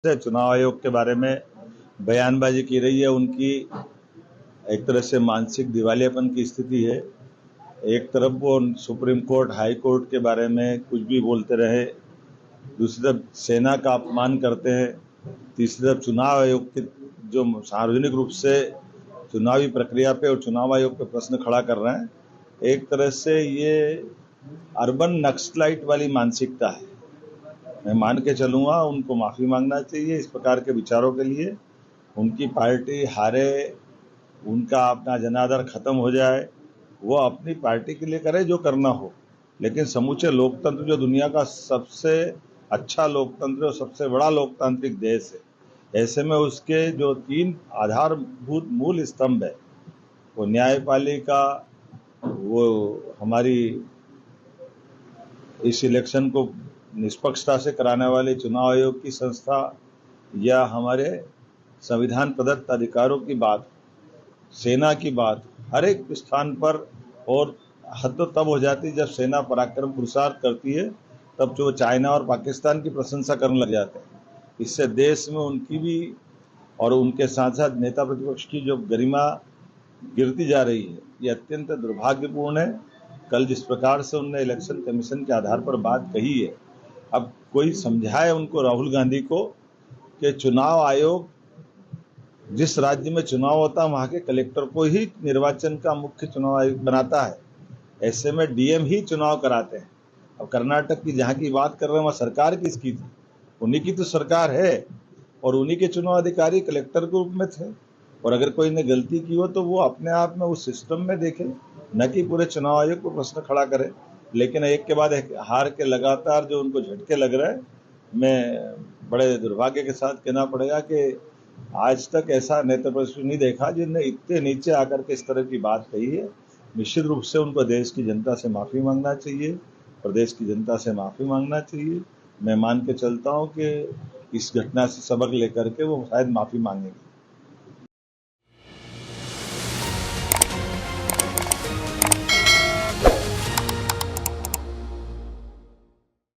से चुनाव आयोग के बारे में बयानबाजी की रही है, उनकी एक तरह से मानसिक दिवालियापन की स्थिति है। एक तरफ वो सुप्रीम कोर्ट, हाई कोर्ट के बारे में कुछ भी बोलते रहे, दूसरी तरफ सेना का अपमान करते हैं, तीसरी तरफ चुनाव आयोग के जो सार्वजनिक रूप से चुनावी प्रक्रिया पे और चुनाव आयोग पे प्रश्न खड़ा कर रहे हैं। एक तरह से ये अर्बन नक्सलाइट वाली मानसिकता है। मैं मान के चलूंगा, उनको माफी मांगना चाहिए इस प्रकार के विचारों के लिए। उनकी पार्टी हारे, उनका अपना जनादर खत्म हो जाए, वो अपनी पार्टी के लिए करे जो करना हो, लेकिन समूचे लोकतंत्र, जो दुनिया का सबसे अच्छा लोकतंत्र और सबसे बड़ा लोकतांत्रिक देश है, ऐसे में उसके जो 3 आधारभूत मूल स्तंभ है, वो न्यायपालिका, वो हमारी इस इलेक्शन को निष्पक्षता से कराने वाले चुनाव आयोग की संस्था, या हमारे संविधान प्रदत्त अधिकारों की बात, सेना की बात, हर एक स्थान पर। और हद तो तब हो जाती जब सेना पराक्रम पुरुषार्थ करती है, तब जो चाइना और पाकिस्तान की प्रशंसा करने लग जाते हैं। इससे देश में उनकी भी और उनके साथ साथ नेता प्रतिपक्ष की जो गरिमा गिरती जा रही है, ये अत्यंत दुर्भाग्यपूर्ण है। कल जिस प्रकार से उन्होंने इलेक्शन कमीशन के आधार पर बात कही है, अब कोई समझाए उनको, राहुल गांधी को, कि चुनाव आयोग जिस राज्य में चुनाव होता है वहां के कलेक्टर को ही निर्वाचन का मुख्य चुनाव आयुक्त बनाता है। ऐसे में डीएम ही चुनाव कराते हैं। अब कर्नाटक की जहां की बात कर रहे हैं, वहां सरकार किसकी थी? उन्हीं की तो सरकार है, और उन्हीं के चुनाव अधिकारी कलेक्टर के रूप में थे। और अगर कोई ने गलती की हो तो वो अपने आप में उस सिस्टम में देखे, न कि पूरे चुनाव आयोग को प्रश्न खड़ा करे। लेकिन एक के बाद एक हार के लगातार जो उनको झटके लग रहे हैं, मैं बड़े दुर्भाग्य के साथ कहना पड़ेगा कि आज तक ऐसा नेता प्रतिपक्ष नहीं देखा जिनने इतने नीचे आकर के इस तरह की बात कही है। निश्चित रूप से उनको देश की जनता से माफी मांगना चाहिए, प्रदेश की जनता से माफी मांगना चाहिए। मैं मान के चलता हूं कि इस घटना से सबक लेकर के वो शायद माफी मांगेंगे।